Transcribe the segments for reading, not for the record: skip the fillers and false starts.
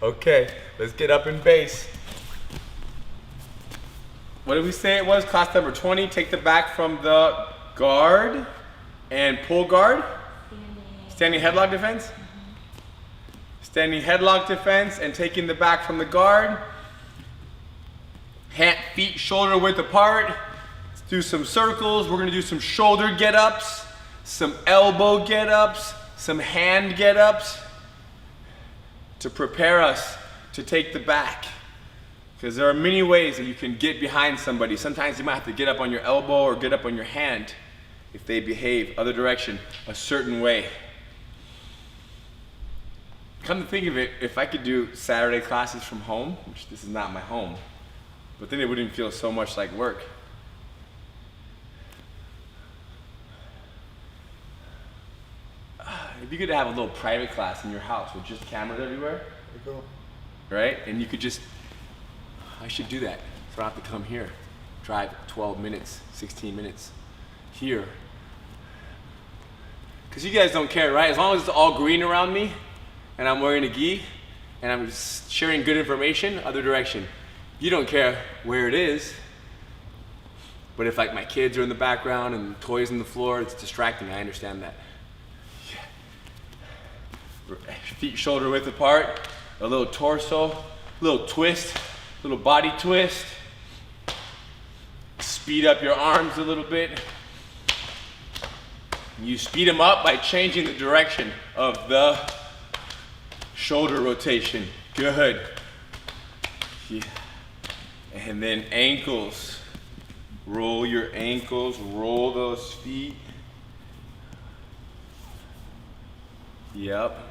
Okay, let's get up in base. What did we say it was? Class number 20. Take the back from the guard and pull guard. Standing headlock defense. Standing headlock defense and taking the back from the guard. Feet shoulder width apart. Let's do some circles. We're gonna do some shoulder get-ups, some elbow get-ups, some hand get-ups to prepare us to take the back. Because there are many ways that you can get behind somebody. Sometimes you might have to get up on your elbow or get up on your hand if they behave other direction a certain way. Come to think of it, if I could do Saturday classes from home, which this is not my home, but then it wouldn't feel so much like work. It'd be good to have a little private class in your house with just cameras everywhere. Cool. Right? And you could just, I should do that. So I don't have to come here, drive 12 minutes, 16 minutes here. Because you guys don't care, right? As long as it's all green around me and I'm wearing a gi and I'm sharing good information, other direction. You don't care where it is. But if like my kids are in the background and toys on the floor, it's distracting. I understand that. Feet shoulder width apart, a little torso, a little twist, little body twist. Speed up your arms a little bit. You speed them up by changing the direction of the shoulder rotation. Good. Yeah. And then ankles. Roll your ankles, roll those feet. Yep.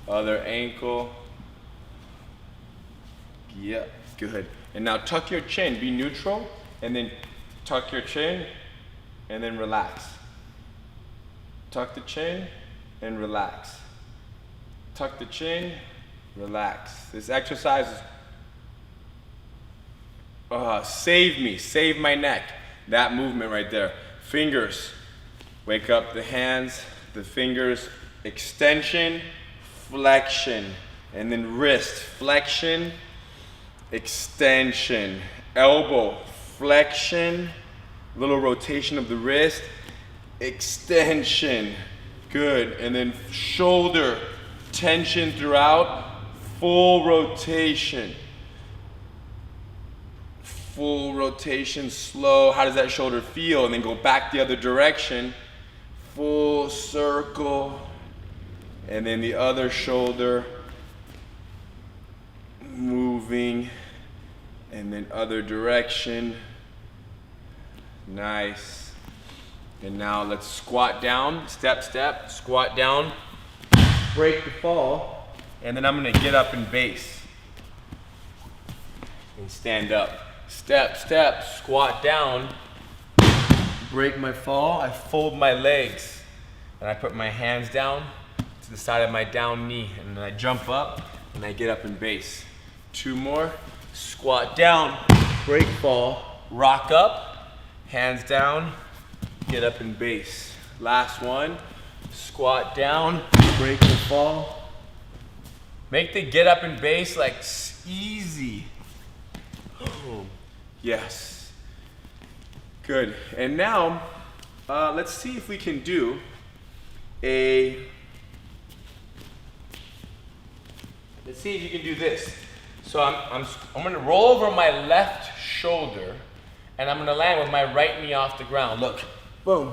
Other ankle. Yep, good. And now tuck your chin, be neutral, and then tuck your chin, and then relax. Tuck the chin, and relax. Tuck the chin, relax. This exercise is, save my neck. That movement right there. Fingers, wake up the hands, the fingers, extension, flexion, and then wrist, flexion, extension, elbow, flexion, little rotation of the wrist, extension, good, and then shoulder, tension throughout, full rotation, slow. How does that shoulder feel? And then go back the other direction, full circle, and then the other shoulder, moving, and then other direction. Nice. And now let's squat down, step, squat down, break the fall, and then I'm gonna get up in base and stand up. Step, squat down, break my fall, I fold my legs, and I put my hands down to the side of my down knee, and then I jump up, and I get up in base. 2 more, squat down, break fall, rock up, hands down, get up in base. Last one, squat down, break the fall. Make the get up in base like easy. Oh, yes. Good. And now, let's see if we can do let's see if you can do this. So I'm gonna roll over my left shoulder and I'm gonna land with my right knee off the ground. Look, boom.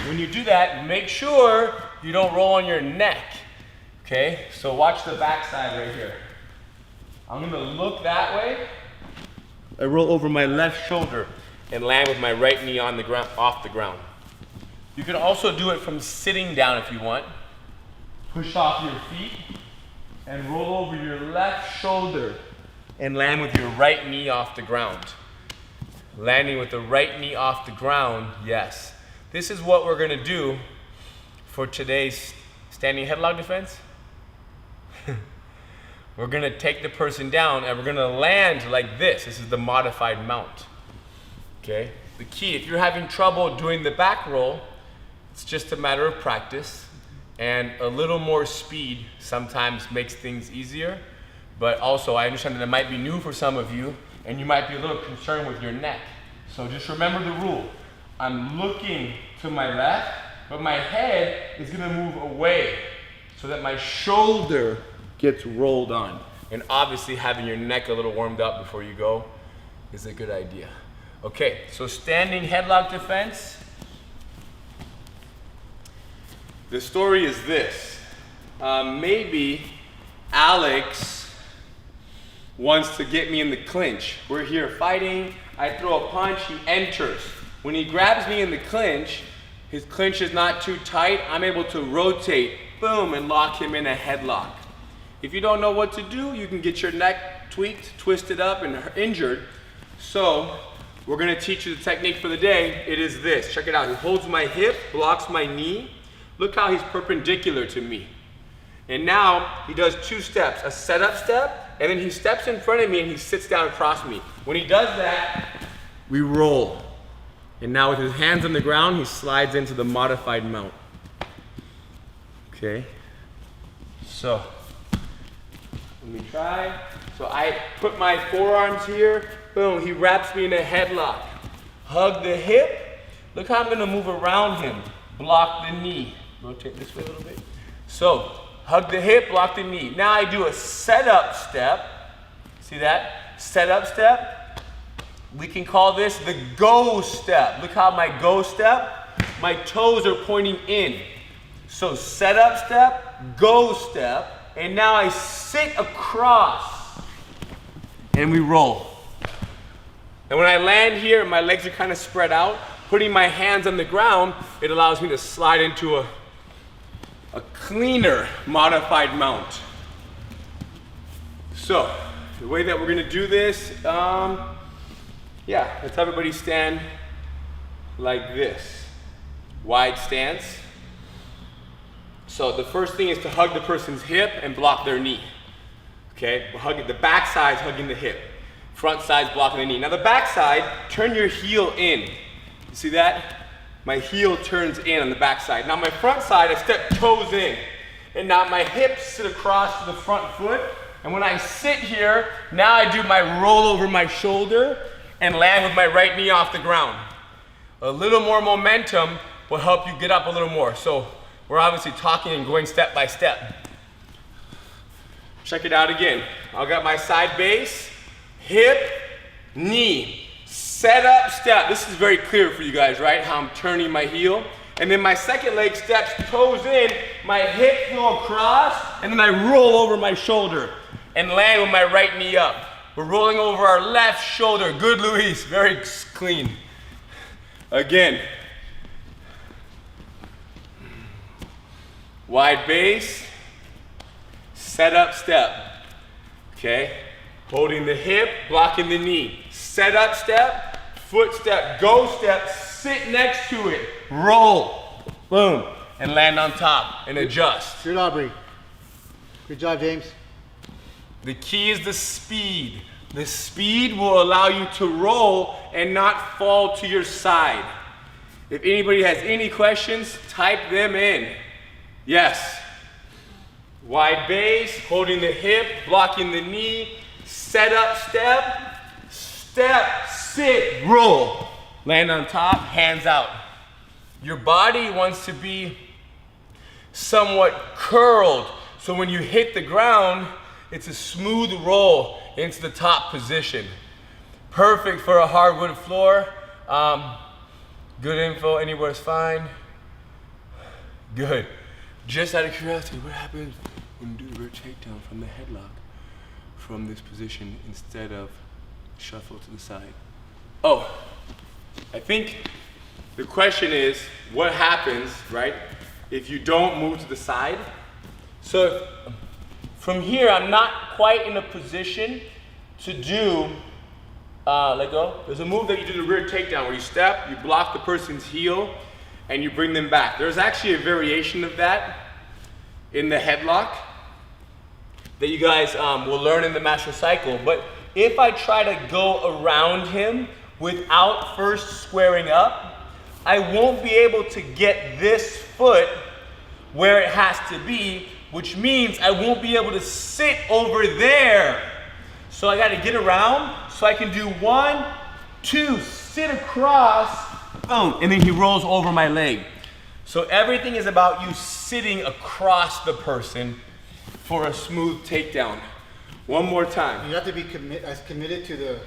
When you do that, make sure you don't roll on your neck, okay? So watch the backside right here. I'm gonna look that way. I roll over my left shoulder and land with my right knee on the ground, off the ground. You can also do it from sitting down if you want. Push off your feet and roll over your left shoulder and land with your right knee off the ground. Landing with the right knee off the ground, yes. This is what we're gonna do for today's standing headlock defense. We're gonna take the person down and we're gonna land like this. This is the modified mount, okay? The key, if you're having trouble doing the back roll, it's just a matter of practice. And a little more speed sometimes makes things easier, but also I understand that it might be new for some of you and you might be a little concerned with your neck. So just remember the rule. I'm looking to my left, but my head is gonna move away so that my shoulder gets rolled on. And obviously having your neck a little warmed up before you go is a good idea. Okay, so standing headlock defense. The story is this. Maybe Alex wants to get me in the clinch. We're here fighting, I throw a punch, he enters. When he grabs me in the clinch, his clinch is not too tight, I'm able to rotate, boom, and lock him in a headlock. If you don't know what to do, you can get your neck tweaked, twisted up, and injured. So, we're gonna teach you the technique for the day. It is this, check it out. He holds my hip, blocks my knee. Look how he's perpendicular to me. And now he does two steps, a setup step, and then he steps in front of me and he sits down across me. When he does that, we roll. And now with his hands on the ground, he slides into the modified mount. Okay, so let me try. So I put my forearms here, boom, he wraps me in a headlock. Hug the hip, look how I'm gonna move around him. Block the knee. Rotate this way a little bit. So, hug the hip, block the knee. Now I do a setup step. See that? Setup step. We can call this the go step. Look how my go step, my toes are pointing in. So setup step, go step, and now I sit across and we roll. And when I land here, my legs are kind of spread out. Putting my hands on the ground, it allows me to slide into a cleaner modified mount. So, the way that we're gonna do this, let's have everybody stand like this. Wide stance. So the first thing is to hug the person's hip and block their knee. Okay, the back side's hugging the hip. Front side's blocking the knee. Now the back side, turn your heel in. You see that? My heel turns in on the back side. Now my front side, I step toes in. And now my hips sit across to the front foot. And when I sit here, now I do my roll over my shoulder and land with my right knee off the ground. A little more momentum will help you get up a little more. So we're obviously talking and going step by step. Check it out again. I've got my side base, hip, knee. Set up, step. This is very clear for you guys, right? How I'm turning my heel. And then my second leg steps, toes in, my hip go across, and then I roll over my shoulder and land with my right knee up. We're rolling over our left shoulder. Good, Luis. Very clean. Again. Wide base. Set up, step. Okay? Holding the hip, blocking the knee. Set up step, foot step, go step, sit next to it, roll, boom, and land on top and adjust. Good, Aubrey. Good job, James. The key is the speed. The speed will allow you to roll and not fall to your side. If anybody has any questions, type them in. Yes. Wide base, holding the hip, blocking the knee, set up step, step, sit, roll. Land on top, hands out. Your body wants to be somewhat curled, so when you hit the ground, it's a smooth roll into the top position. Perfect for a hardwood floor. Good info, anywhere is fine. Good. Just out of curiosity, what happens when you do the rear takedown from the headlock from this position instead of shuffle to the side? Oh, I think the question is, what happens, right, if you don't move to the side? So from here, I'm not quite in a position to do, let go. There's a move that you do the rear takedown where you step, you block the person's heel, and you bring them back. There's actually a variation of that in the headlock that you guys will learn in the master cycle. But if I try to go around him without first squaring up, I won't be able to get this foot where it has to be, which means I won't be able to sit over there. So I gotta get around so I can do 1, 2, sit across, boom, and then he rolls over my leg. So everything is about you sitting across the person for a smooth takedown. One more time. You have to be as committed to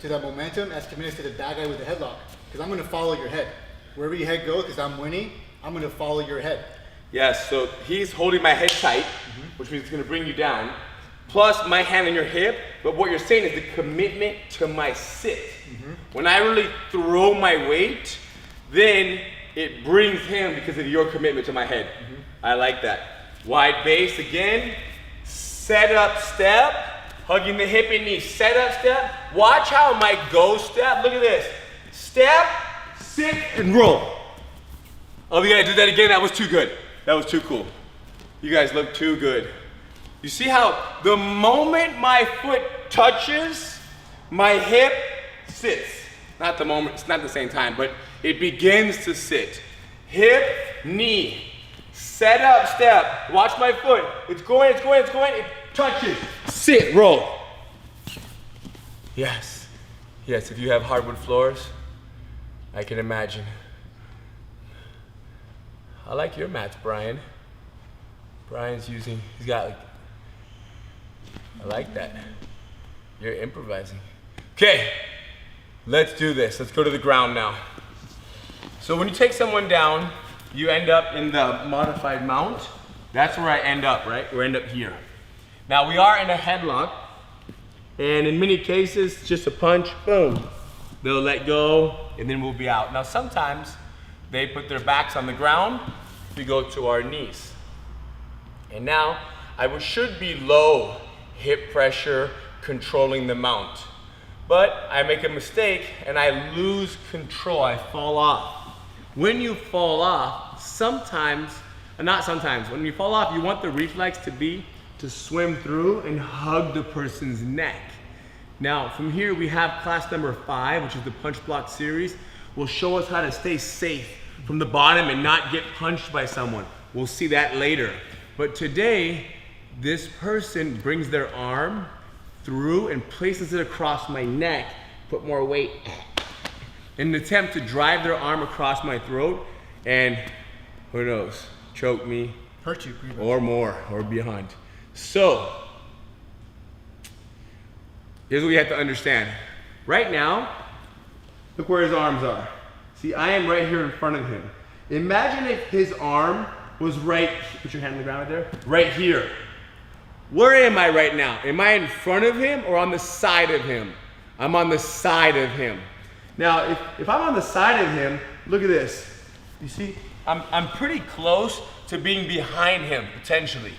the momentum as committed to the bad guy with the headlock. Because I'm going to follow your head. Wherever your head goes, because I'm winning, I'm going to follow your head. Yes, so he's holding my head tight, which means it's going to bring you down. Plus my hand on your hip, but what you're saying is the commitment to my sit. When I really throw my weight, then it brings him because of your commitment to my head. I like that. Wide base again, set up step, hugging the hip and knee, set up step. Watch how my go step, look at this. Step, sit, and roll. Oh, we gotta do that again, that was too good. That was too cool. You guys look too good. You see how the moment my foot touches, my hip sits. Not the moment, it's not the same time, but it begins to sit. Hip, knee, set up, step. Watch my foot. It's going, it's going, it's going. It touches. Sit, roll. Yes. Yes, if you have hardwood floors, I can imagine. I like your mats, Brian. Brian's using, he's got like, I like that. You're improvising. Okay, let's do this. Let's go to the ground now. So when you take someone down, you end up in the modified mount. That's where I end up, right? We end up here. Now we are in a headlock, and in many cases, just a punch, boom. They'll let go, and then we'll be out. Now sometimes they put their backs on the ground, we go to our knees. And now I should be low hip pressure, controlling the mount. But I make a mistake and I lose control, I fall off. When you fall off, sometimes, not sometimes, when you fall off, you want the reflex to be to swim through and hug the person's neck. Now, from here we have class number 5, which is the punch block series, will show us how to stay safe from the bottom and not get punched by someone. We'll see that later. But today, this person brings their arm through and places it across my neck, put more weight, in an attempt to drive their arm across my throat and, who knows, choke me, Hurt you, or more, or beyond. So, here's what you have to understand. Right now, look where his arms are. See, I am right here in front of him. Imagine if his arm was right, put your hand on the ground right there, right here. Where am I right now? Am I in front of him or on the side of him? I'm on the side of him. Now, if I'm on the side of him, look at this. You see, I'm pretty close to being behind him, potentially.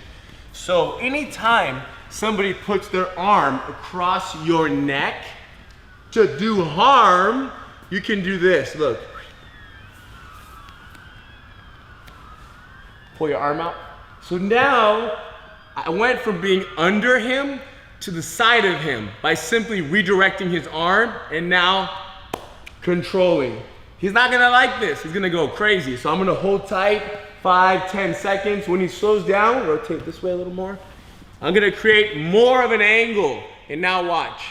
So anytime somebody puts their arm across your neck to do harm, you can do this, look. Pull your arm out. So now, I went from being under him to the side of him by simply redirecting his arm and now controlling. He's not gonna like this, he's gonna go crazy. So I'm gonna hold tight, 5, 10 seconds. When he slows down, rotate this way a little more. I'm gonna create more of an angle, and now watch.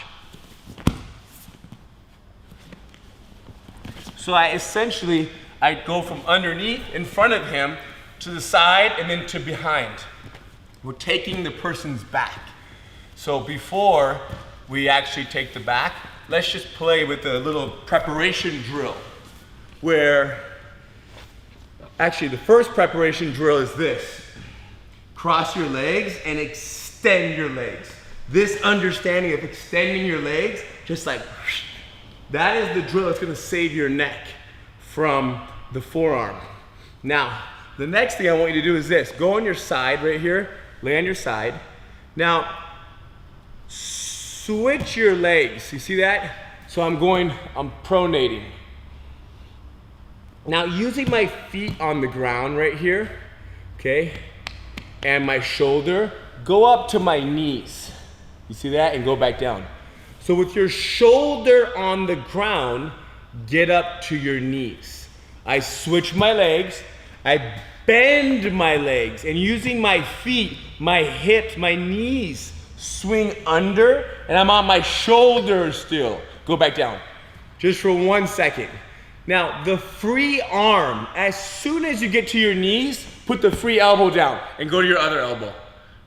So I go from underneath, in front of him, to the side, and then to behind. We're taking the person's back. So before we actually take the back, let's just play with a little preparation drill where, actually the first preparation drill is this. Cross your legs and extend your legs. This understanding of extending your legs, just like, that is the drill that's gonna save your neck from the forearm. Now, the next thing I want you to do is this. Go on your side right here, lay on your side. Now, switch your legs, you see that? So I'm pronating. Now using my feet on the ground right here, okay, and my shoulder, go up to my knees. You see that? And go back down. So with your shoulder on the ground, get up to your knees. I switch my legs, I bend my legs, and using my feet, my hips, my knees, swing under, and I'm on my shoulders still. Go back down, just for 1 second. Now, the free arm, as soon as you get to your knees, put the free elbow down and go to your other elbow.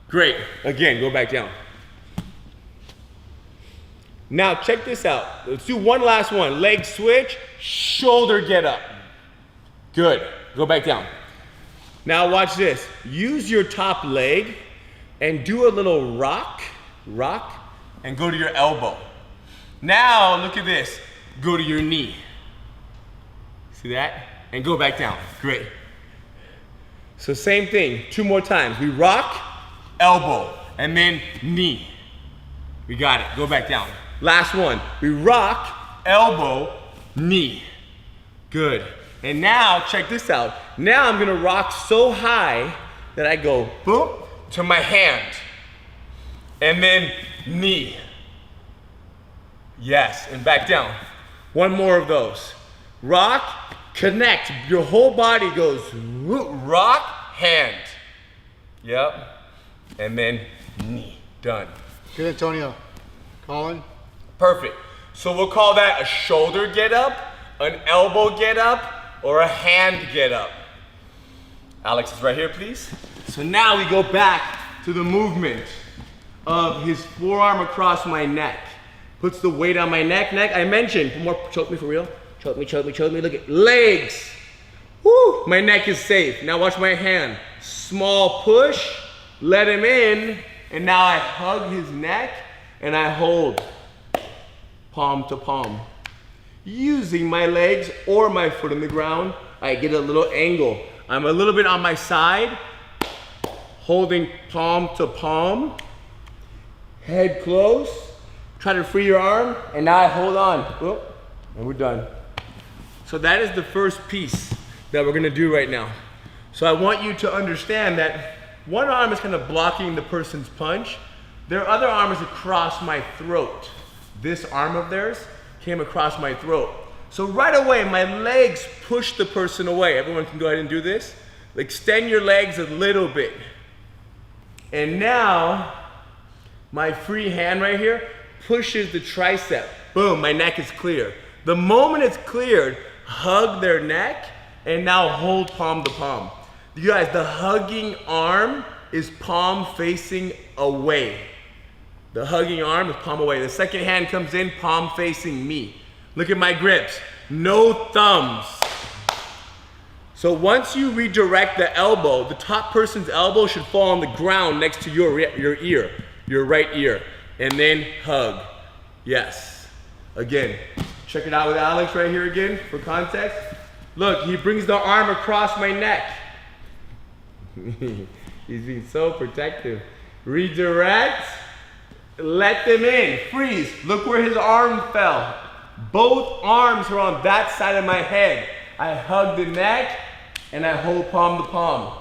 Great, again, go back down. Now, check this out. Let's do one last one. Leg switch, shoulder get up. Good, go back down. Now watch this. Use your top leg and do a little rock, and go to your elbow. Now look at this. Go to your knee. See that? And go back down. Great. So same thing, 2 more times. We rock, elbow, and then knee. We got it. Go back down. Last one. We rock, elbow, knee. Good. And now, check this out. Now I'm gonna rock so high that I go boom to my hand. And then knee. Yes, and back down. One more of those. Rock, connect. Your whole body goes rock, hand. Yep. And then knee. Done. Good, Antonio. Colin? Perfect. So we'll call that a shoulder get up, an elbow get up, or a hand get up. Alex is right here, please. So now we go back to the movement of his forearm across my neck. Puts the weight on my neck. I mentioned, more, choke me for real. Choke me. Look at legs. Woo, my neck is safe. Now watch my hand. Small push, let him in, and now I hug his neck and I hold palm to palm. Using my legs or my foot on the ground, I get a little angle. I'm a little bit on my side, holding palm to palm, head close, try to free your arm, and now I hold on. Whoop, and we're done. So that is the first piece that we're gonna do right now. So I want you to understand that one arm is kind of blocking the person's punch. Their other arm is across my throat. This arm of theirs came across my throat. So right away, my legs push the person away. Everyone can go ahead and do this. Extend your legs a little bit. And now, my free hand right here pushes the tricep. Boom, my neck is clear. The moment it's cleared, hug their neck, and now hold palm to palm. You guys, the hugging arm is palm facing away. The hugging arm is palm away. The second hand comes in, palm facing me. Look at my grips. No thumbs. So once you redirect the elbow, the top person's elbow should fall on the ground next to your ear, your right ear. And then hug. Yes. Again, check it out with Alex right here again for context. Look, he brings the arm across my neck. He's being so protective. Redirect. Let them in. Freeze. Look where his arm fell. Both arms are on that side of my head. I hug the neck and I hold palm to palm.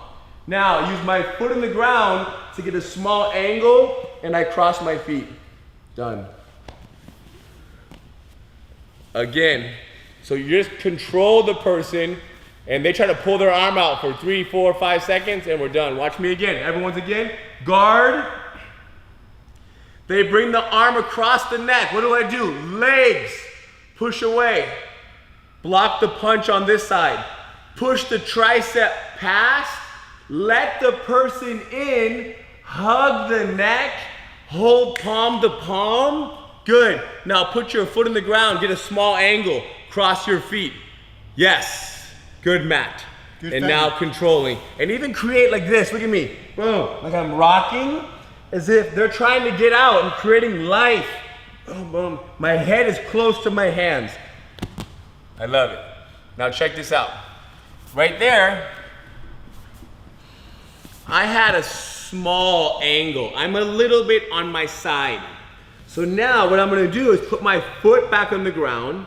Now use my foot on the ground to get a small angle and I cross my feet. Done. Again. So you just control the person and they try to pull their arm out for 3, 4, 5 seconds and we're done. Watch me again. Everyone's again. Guard. They bring the arm across the neck. What do? Legs. Push away. Block the punch on this side. Push the tricep past. Let the person in. Hug the neck. Hold palm to palm. Good. Now put your foot on the ground. Get a small angle. Cross your feet. Yes. Good, Matt. Good and now controlling. And even create like this. Look at me. Boom. Like I'm rocking. As if they're trying to get out and creating life. Boom, boom. My head is close to my hands. I love it. Now check this out. Right there, I had a small angle. I'm a little bit on my side. So now what I'm gonna do is put my foot back on the ground,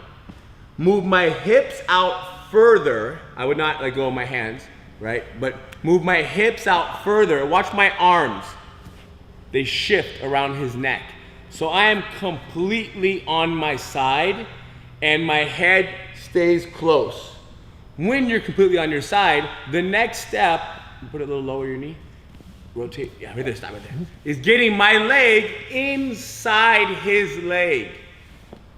move my hips out further. I would not let go of my hands, right? But move my hips out further. Watch my arms. They shift around his neck. So I am completely on my side and my head stays close. When you're completely on your side, the next step, put it a little lower your knee, rotate, yeah, right there, stop right there, is getting my leg inside his leg.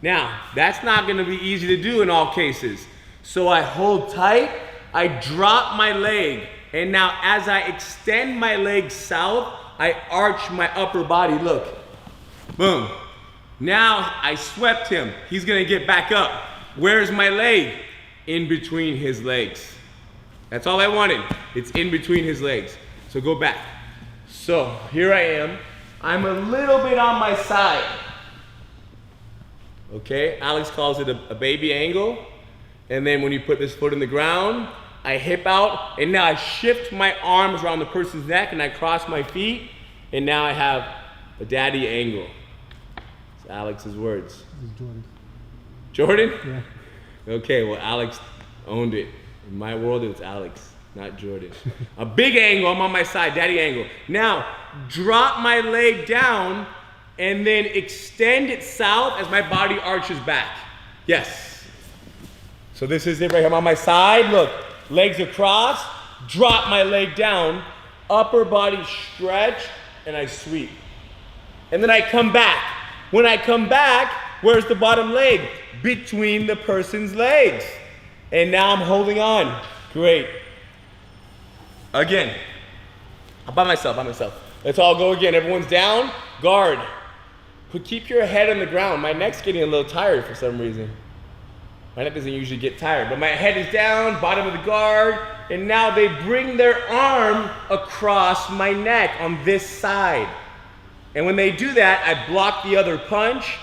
Now, that's not gonna be easy to do in all cases. So I hold tight, I drop my leg, and now as I extend my leg south, I arch my upper body, look, boom. Now I swept him, he's gonna get back up. Where's my leg? In between his legs. That's all I wanted. It's in between his legs. So go back. So here I am. I'm a little bit on my side. Okay, Alex calls it a baby angle. And then when you put this foot in the ground, I hip out, and now I shift my arms around the person's neck and I cross my feet, and now I have a daddy angle. It's Alex's words. It's Jordan. Jordan? Yeah. Okay, well, Alex owned it. In my world, it was Alex, not Jordan. A big angle, I'm on my side, daddy angle. Now, drop my leg down and then extend it south as my body arches back. Yes. So this is it right here. I'm on my side, look, legs across, drop my leg down, upper body stretch, and I sweep. And then I come back. When I come back, where's the bottom leg? Between the person's legs. And now I'm holding on. Great. Again. By myself. Let's all go again. Everyone's down. Guard. But keep your head on the ground. My neck's getting a little tired for some reason. My neck doesn't usually get tired. But my head is down, bottom of the guard. And now they bring their arm across my neck on this side. And when they do that, I block the other punch.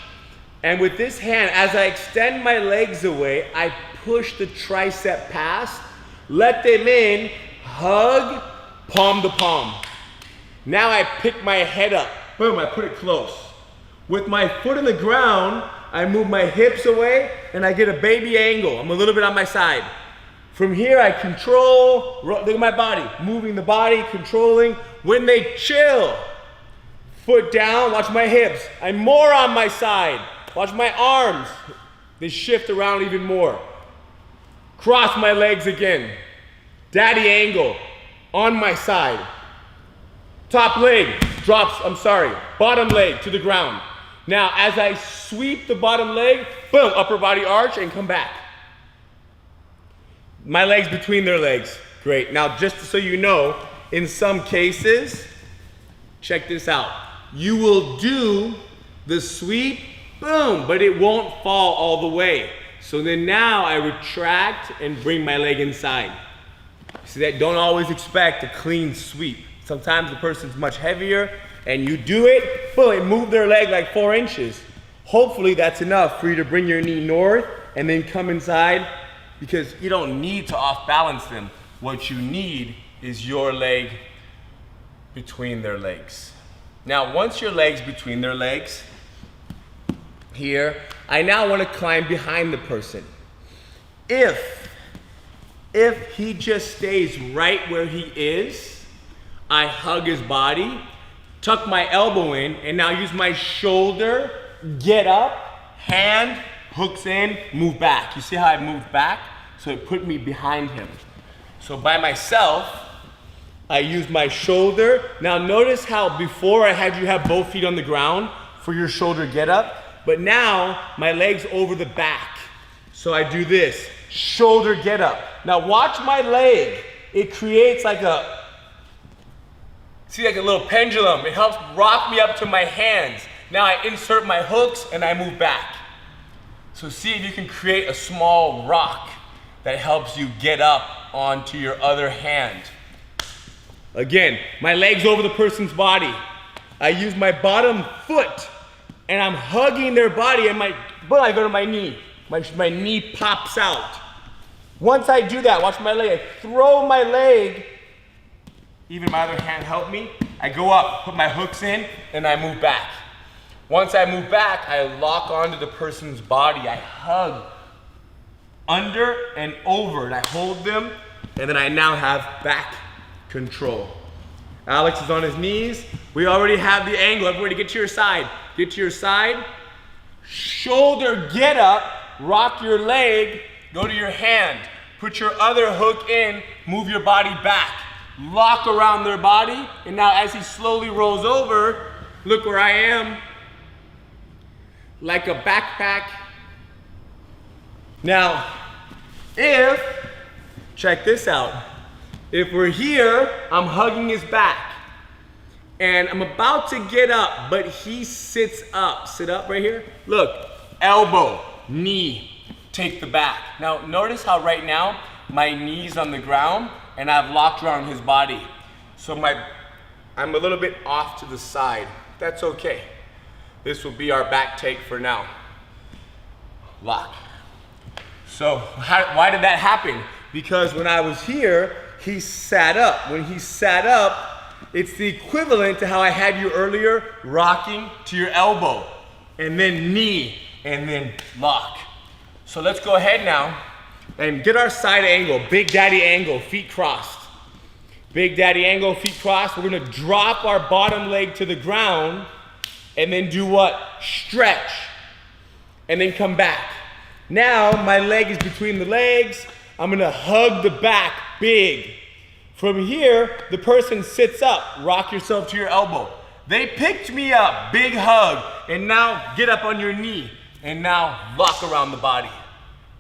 And with this hand, as I extend my legs away, I push the tricep past, let them in, hug, palm to palm. Now I pick my head up, boom, I put it close. With my foot in the ground, I move my hips away and I get a baby angle. I'm a little bit on my side. From here, I control, look at my body, moving the body, controlling. When they chill, foot down, watch my hips. I'm more on my side. Watch my arms. They shift around even more. Cross my legs again. Daddy angle on my side. Top leg drops, bottom leg to the ground. Now, as I sweep the bottom leg, boom, upper body arch and come back. My legs between their legs. Great. Now, just so you know, in some cases, check this out. You will do the sweep, boom, but it won't fall all the way. So then now I retract and bring my leg inside. See that? Don't always expect a clean sweep. Sometimes the person's much heavier and you do it, boom, move their leg like 4 inches. Hopefully that's enough for you to bring your knee north and then come inside, because you don't need to off balance them. What you need is your leg between their legs. Now, once your leg's between their legs, here, I now want to climb behind the person. If he just stays right where he is, I hug his body, tuck my elbow in, and now use my shoulder, get up, hand, hooks in, move back. You see how I moved back? So it put me behind him. So by myself, I use my shoulder. Now notice how before I had you have both feet on the ground for your shoulder get up, but now my leg's over the back. So I do this, shoulder get up. Now watch my leg. It creates like a, see, like a little pendulum. It helps rock me up to my hands. Now I insert my hooks and I move back. So see if you can create a small rock that helps you get up onto your other hand. Again, my leg's over the person's body. I use my bottom foot and I'm hugging their body, and I go to my knee. My knee pops out. Once I do that, watch my leg. I throw my leg, even my other hand help me. I go up, put my hooks in, and I move back. Once I move back, I lock onto the person's body. I hug under and over, and I hold them, and then I now have back control. Alex is on his knees. We already have the angle. Everybody get to your side. Get to your side. Shoulder get up, rock your leg, go to your hand. put your other hook in, move your body back. Lock around their body, and now as he slowly rolls over, look where I am, like a backpack. Now, check this out. If we're here, I'm hugging his back. And I'm about to get up, but he sits up. Sit up right here. Look, elbow, knee, take the back. Now, notice how right now, my knee's on the ground, and I've locked around his body. So I'm a little bit off to the side. That's okay. This will be our back take for now. Lock. So why did that happen? Because when I was here, he sat up. When he sat up, it's the equivalent to how I had you earlier, rocking to your elbow, and then knee, and then lock. So let's go ahead now and get our side angle, big daddy angle, feet crossed. Big daddy angle, feet crossed. We're gonna drop our bottom leg to the ground and then do what? Stretch, and then come back. Now my leg is between the legs. I'm gonna hug the back big. From here, the person sits up. Rock yourself to your elbow. They picked me up, big hug, and now get up on your knee, and now lock around the body.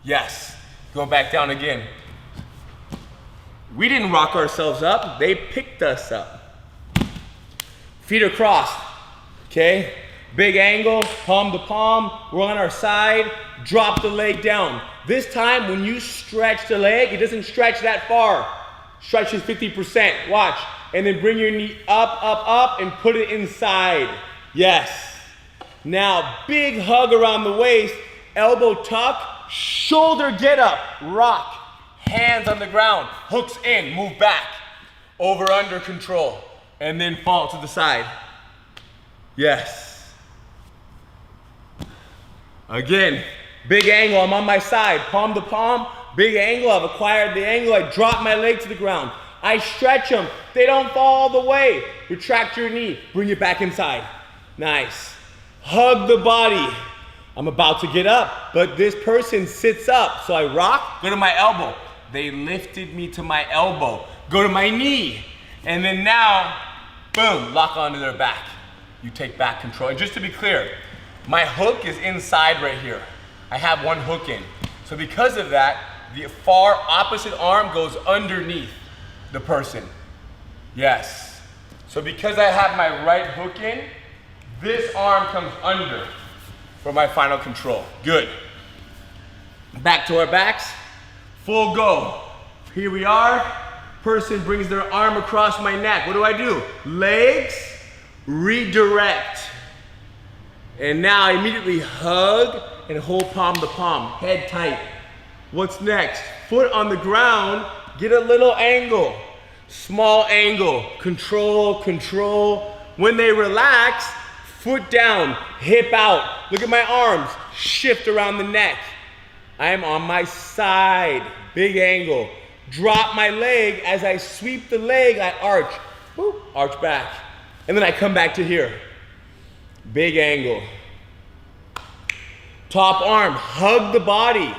Yes, go back down again. We didn't rock ourselves up, they picked us up. Feet are crossed, okay? Big angle, palm to palm, we're on our side, drop the leg down. This time, when you stretch the leg, it doesn't stretch that far. Stretches 50%, watch. And then bring your knee up, up, up, and put it inside. Yes. Now, big hug around the waist, elbow tuck, shoulder get up, rock. Hands on the ground, hooks in, move back. Over, under, control. And then fall to the side. Yes. Again, big angle, I'm on my side, palm to palm, big angle, I've acquired the angle, I drop my leg to the ground. I stretch them, they don't fall all the way. Retract your knee, bring it back inside. Nice. Hug the body. I'm about to get up, but this person sits up. So I rock, go to my elbow. They lifted me to my elbow. Go to my knee. And then now, boom, lock onto their back. You take back control. And just to be clear, my hook is inside right here. I have one hook in. So because of that, the far opposite arm goes underneath the person. Yes. So because I have my right hook in, this arm comes under for my final control. Good. Back to our backs. Full go. Here we are. Person brings their arm across my neck. What do? Legs, redirect. And now immediately hug and hold palm to palm. Head tight. What's next? Foot on the ground. Get a little angle. Small angle. Control, control. When they relax, foot down, hip out. Look at my arms. Shift around the neck. I am on my side. Big angle. Drop my leg. As I sweep the leg, I arch. Woo, arch back. And then I come back to here. Big angle. Top arm, hug the body.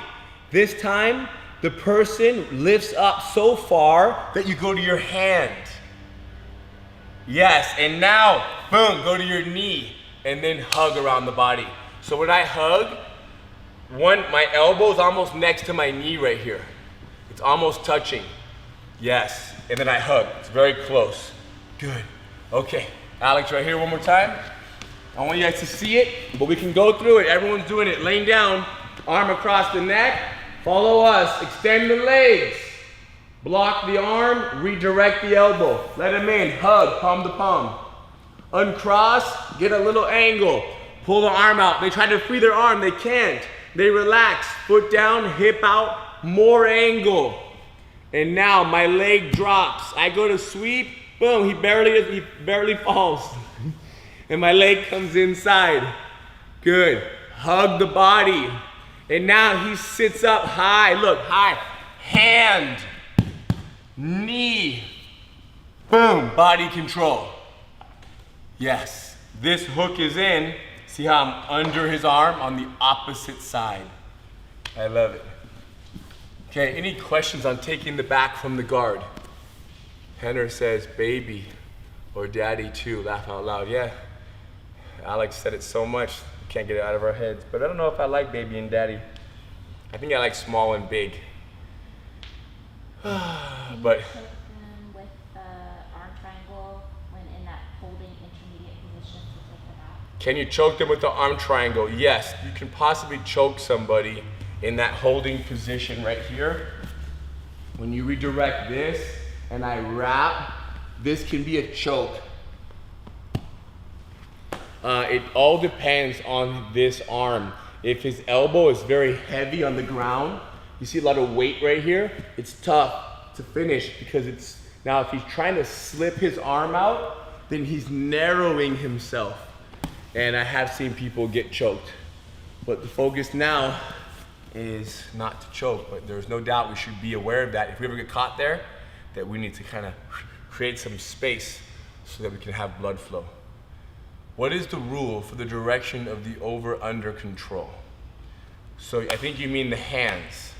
This time, the person lifts up so far that you go to your hand. Yes, and now, boom, go to your knee and then hug around the body. So when I hug, my elbow's almost next to my knee right here. It's almost touching. Yes, and then I hug. It's very close. Good. Okay, Alex, right here one more time. I want you guys to see it, but we can go through it. Everyone's doing it. Laying down, arm across the neck. Follow us. Extend the legs. Block the arm, redirect the elbow. Let him in. Hug, palm to palm. Uncross, get a little angle. Pull the arm out. They try to free their arm. They can't. They relax. Foot down, hip out. More angle. And now my leg drops. I go to sweep. Boom, he barely falls. And my leg comes inside. Good. Hug the body. And now he sits up high. Look, high. Hand. Knee. Boom. Body control. Yes. This hook is in. See how I'm under his arm on the opposite side. I love it. Okay, any questions on taking the back from the guard? Henner says baby or daddy too, laugh out loud. Yeah, Alex said it so much, we can't get it out of our heads. But I don't know if I like baby and daddy. I think I like small and big. But choke them with the arm triangle when in that holding intermediate position to take the back? can you choke them with the arm triangle? Yes, you can possibly choke somebody in that holding position right here. When you redirect this and I wrap, this can be a choke. It all depends on this arm. If his elbow is very heavy on the ground, you see a lot of weight right here, it's tough to finish because it's, now if he's trying to slip his arm out, then he's narrowing himself. And I have seen people get choked. But the focus now is not to choke, but there's no doubt we should be aware of that. If we ever get caught there, that we need to kind of create some space so that we can have blood flow. What is the rule for the direction of the over-under control? So I think you mean the hands.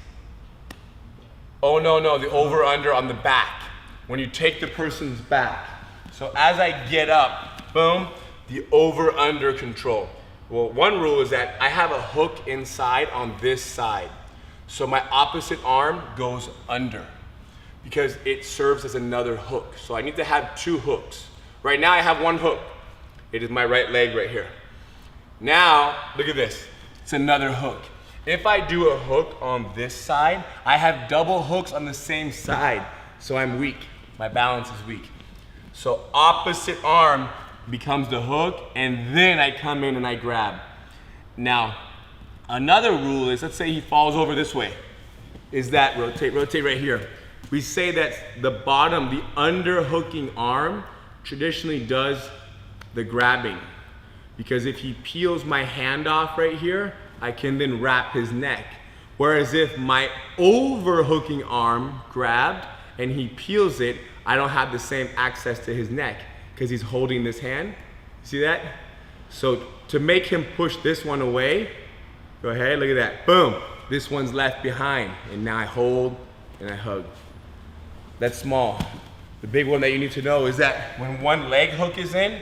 Oh no, the over-under on the back. When you take the person's back. So as I get up, boom, the over-under control. Well, one rule is that I have a hook inside on this side. So my opposite arm goes under because it serves as another hook. So I need to have two hooks. Right now I have one hook. It is my right leg right here. Now, look at this. It's another hook. If I do a hook on this side, I have double hooks on the same side. So I'm weak. My balance is weak. So opposite arm becomes the hook, and then I come in and I grab. Now, another rule is, let's say he falls over this way, is that rotate right here. We say that the bottom, the underhooking arm, traditionally does the grabbing. Because if he peels my hand off right here, I can then wrap his neck. Whereas if my overhooking arm grabbed and he peels it, I don't have the same access to his neck because he's holding this hand. See that? So to make him push this one away, go ahead, look at that, boom. This one's left behind, and now I hold and I hug. That's small. The big one that you need to know is that when one leg hook is in,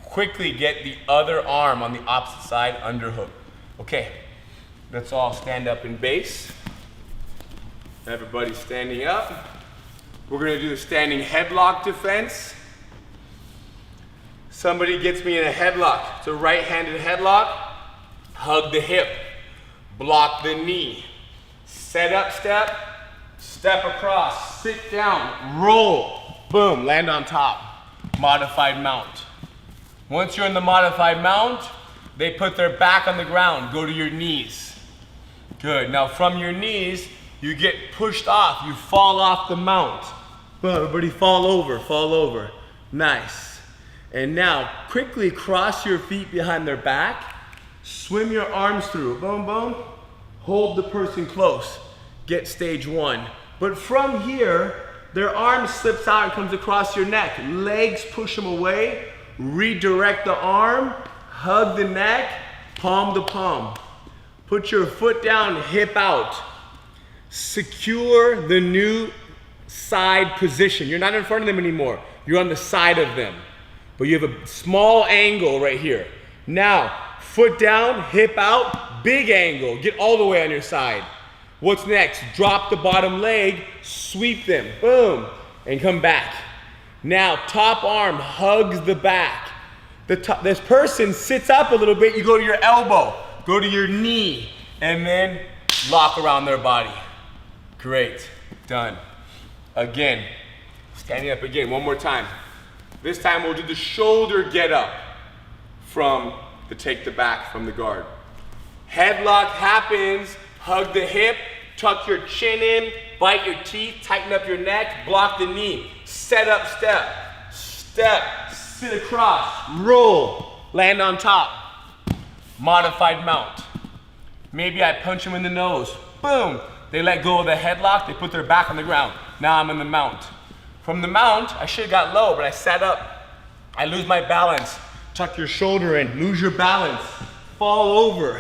quickly get the other arm on the opposite side underhook. Okay, let's all stand up in base. Everybody standing up. We're gonna do the standing headlock defense. Somebody gets me in a headlock. It's a right-handed headlock. Hug the hip, block the knee. Set up step, step across, sit down, roll, boom, land on top. Modified mount. Once you're in the modified mount, they put their back on the ground. Go to your knees. Good. Now from your knees, you get pushed off. You fall off the mount. Boom, everybody fall over. Nice. And now quickly cross your feet behind their back. Swim your arms through. Boom, boom. Hold the person close. Get stage one. But from here, their arm slips out and comes across your neck. Legs push them away. Redirect the arm, hug the neck, palm to palm. Put your foot down, hip out. Secure the new side position. You're not in front of them anymore. You're on the side of them. But you have a small angle right here. Now, foot down, hip out, big angle. Get all the way on your side. What's next? Drop the bottom leg, sweep them, boom, and come back. Now, top arm hugs the back. This person sits up a little bit, you go to your elbow, go to your knee, and then lock around their body. Great, done. Again, standing up again, one more time. This time we'll do the shoulder get up from the take the back from the guard. Headlock happens, hug the hip, tuck your chin in, bite your teeth, tighten up your neck, block the knee. Set up step, step, sit across, roll, land on top. Modified mount. Maybe I punch them in the nose, boom. They let go of the headlock, they put their back on the ground. Now I'm in the mount. From the mount, I should have got low, but I sat up. I lose my balance. Tuck your shoulder in, lose your balance, fall over.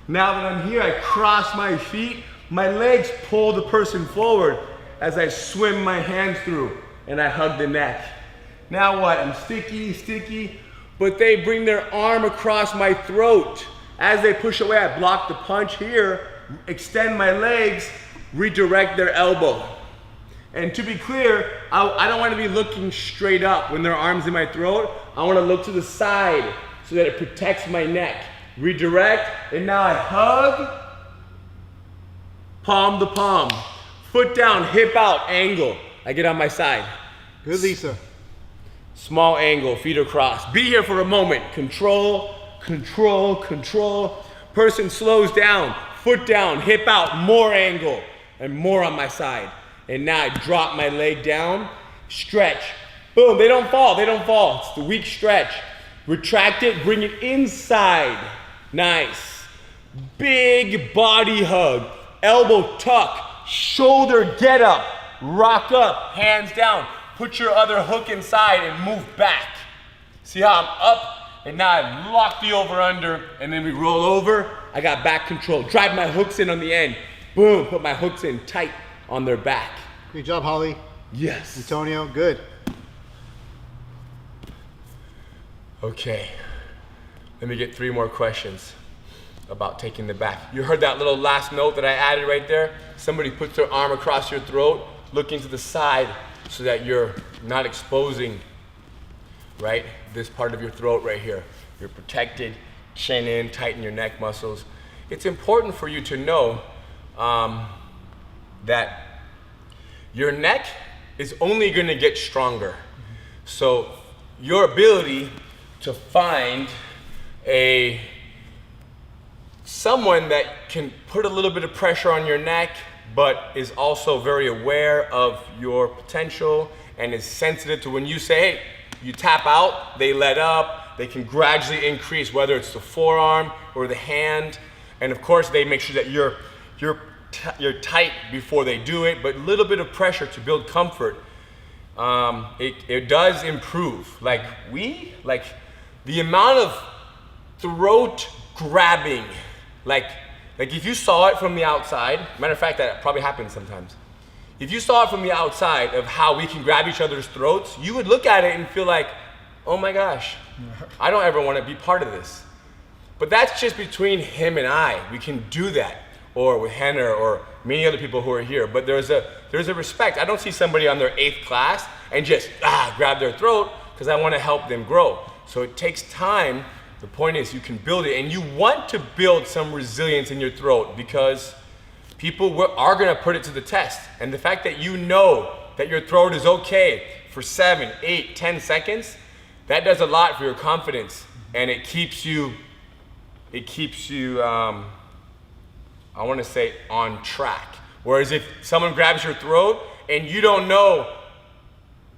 Now that I'm here, I cross my feet, my legs pull the person forward as I swim my hands through and I hug the neck. Now what? I'm sticky, but they bring their arm across my throat. As they push away, I block the punch here, extend my legs, redirect their elbow. And to be clear, I don't want to be looking straight up when their arm's in my throat. I want to look to the side so that it protects my neck. Redirect, and now I hug, palm to palm, foot down, hip out, angle. I get on my side. Good, Lisa. Small angle, feet across. Be here for a moment. Control, control, control. Person slows down, foot down, hip out, more angle, and more on my side. And now I drop my leg down, stretch. Boom, they don't fall, they don't fall. It's the weak stretch. Retract it, bring it inside. Nice. Big body hug. Elbow tuck, shoulder get up, rock up, hands down. Put your other hook inside and move back. See how I'm up and now I lock the over under and then we roll over. I got back control. Drive my hooks in on the end. Boom, put my hooks in tight on their back. Good job, Holly. Yes. Antonio, good. Okay, let me get 3 more questions about taking the back. You heard that little last note that I added right there? Somebody puts their arm across your throat, looking to the side so that you're not exposing, right, this part of your throat right here. You're protected, chin in, tighten your neck muscles. It's important for you to know that your neck is only gonna get stronger. So your ability to find someone that can put a little bit of pressure on your neck, but is also very aware of your potential and is sensitive to when you say, hey, you tap out, they let up, they can gradually increase, whether it's the forearm or the hand. And of course, they make sure that you're tight before they do it, but a little bit of pressure to build comfort, it does improve. Like the amount of throat grabbing, like if you saw it from the outside, matter of fact, that probably happens sometimes. If you saw it from the outside of how we can grab each other's throats, you would look at it and feel like, oh my gosh, I don't ever want to be part of this. But that's just between him and I. We can do that, or with Henner or many other people who are here. But there's a respect. I don't see somebody on their 8th class and just grab their throat because I want to help them grow. So it takes time. The point is you can build it, and you want to build some resilience in your throat because people are going to put it to the test. And the fact that you know that your throat is okay for 7, 8, 10 seconds, that does a lot for your confidence, and it keeps you I want to say on track. Whereas if someone grabs your throat and you don't know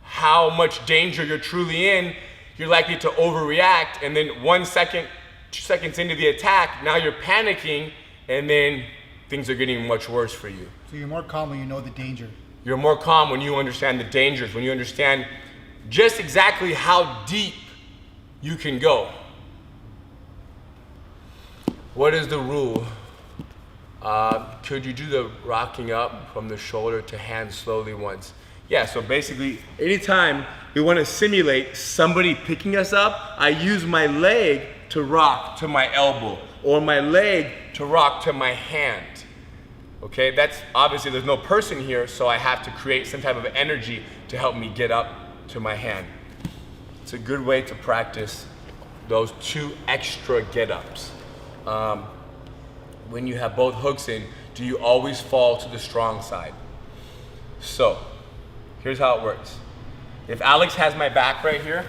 how much danger you're truly in, you're likely to overreact, and then 1 second, 2 seconds into the attack, now you're panicking, and then things are getting much worse for you. So you're more calm when you know the danger. You're more calm when you understand the dangers, when you understand just exactly how deep you can go. What is the rule? Could you do the rocking up from the shoulder to hand slowly once? Yeah, so basically, anytime we want to simulate somebody picking us up, I use my leg to rock to my elbow, or my leg to rock to my hand. Okay, that's obviously there's no person here, so I have to create some type of energy to help me get up to my hand. It's a good way to practice those 2 extra get-ups. When you have both hooks in, do you always fall to the strong side? So, here's how it works. If Alex has my back right here,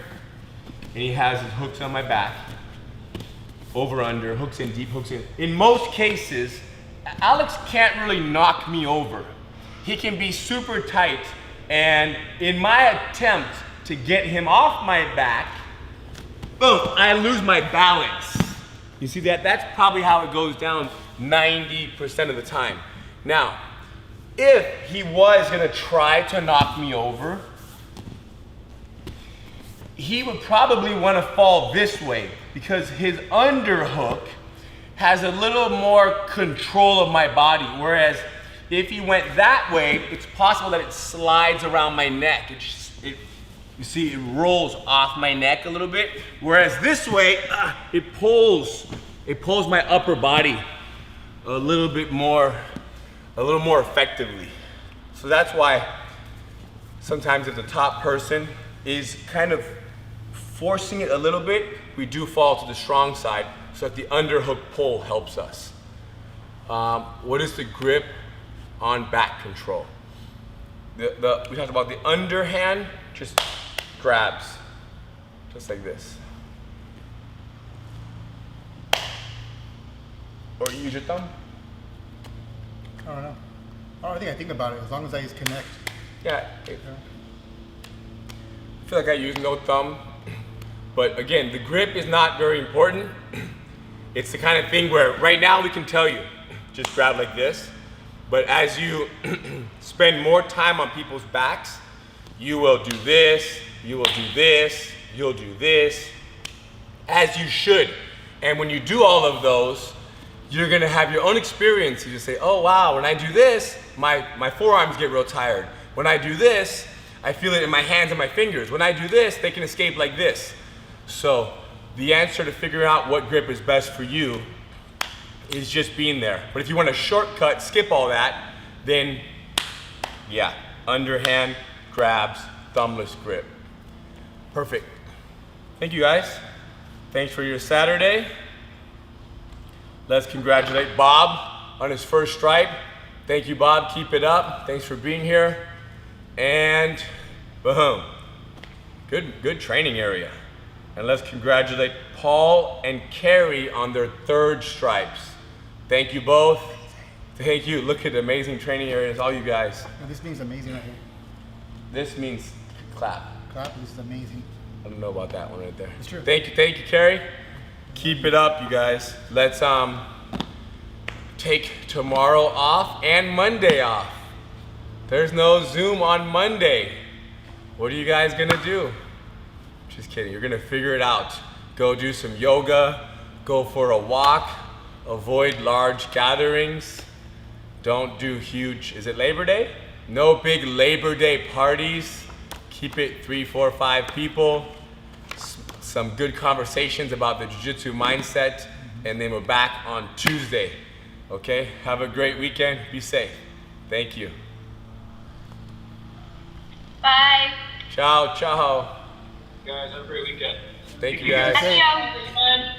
and he has his hooks on my back, over, under, hooks in, deep hooks in most cases, Alex can't really knock me over. He can be super tight, and in my attempt to get him off my back, boom, I lose my balance. You see that? That's probably how it goes down 90% of the time. Now, if he was gonna try to knock me over, he would probably wanna fall this way because his underhook has a little more control of my body, whereas if you went that way, it's possible that it slides around my neck. You see, it rolls off my neck a little bit. Whereas this way, it pulls my upper body a little more effectively. So that's why sometimes if the top person is kind of forcing it a little bit, we do fall to the strong side, so that the underhook pull helps us. What is the grip on back control? We talked about the underhand, just grabs, just like this. Or you use your thumb? I don't know. I think about it, as long as I just connect. Yeah. I feel like I use no thumb. But again, the grip is not very important. It's the kind of thing where right now we can tell you, just grab like this. But as you spend more time on people's backs, you will do this, you will do this, you'll do this, as you should. And when you do all of those, you're gonna have your own experience. You just say, oh wow, when I do this, my forearms get real tired. When I do this, I feel it in my hands and my fingers. When I do this, they can escape like this. So the answer to figuring out what grip is best for you is just being there. But if you want a shortcut, skip all that, then yeah, underhand, grabs, thumbless grip. Perfect. Thank you guys. Thanks for your Saturday. Let's congratulate Bob on his first stripe. Thank you, Bob. Keep it up. Thanks for being here. And boom. Good training area. And let's congratulate Paul and Carrie on their third stripes. Thank you both. Thank you. Look at the amazing training areas, all you guys. And this means amazing right here. This means clap. Clap, this is amazing. I don't know about that one right there. It's true. Thank you, Carrie. Keep it up, you guys. Let's take tomorrow off and Monday off. There's no Zoom on Monday. What are you guys gonna do? Just kidding, you're gonna figure it out. Go do some yoga, go for a walk, avoid large gatherings. Don't do huge, is it Labor Day? No big Labor Day parties. Keep it 3, 4, 5 people. Some good conversations about the jiu-jitsu mindset, and then we're back on Tuesday. Okay, have a great weekend, be safe. Thank you. Bye. Ciao, ciao. Guys, have a great weekend. Thank you guys. Adios.